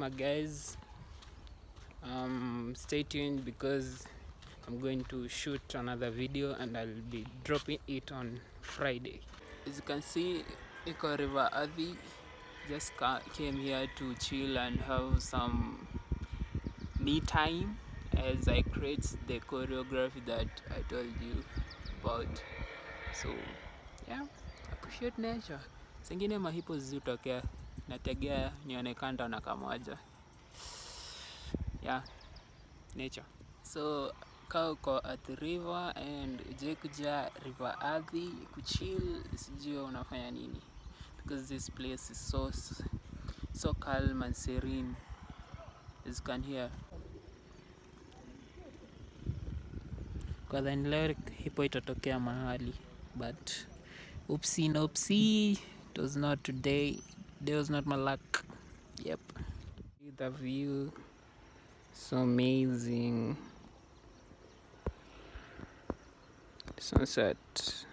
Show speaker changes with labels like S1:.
S1: my guys. Stay tuned because I'm going to shoot another video and I'll be dropping it on Friday. As you can see, Iko River Athi. Just came here to chill and have some me time as I create the choreography that I told you about. So yeah, appreciate nature. Sengine mahipo zitokea, nategea nione kanta na kamoja. Yeah, nature. So kaa uko at the river and uje kuja River Athi kuchill, sijui unafanya nini, because this place is so calm and serene, as you can hear. Kwa dhani leo hipo itatokea mahali, but oopsie, it was not today. Today was not my luck. Yep. The view, so amazing. Sunset.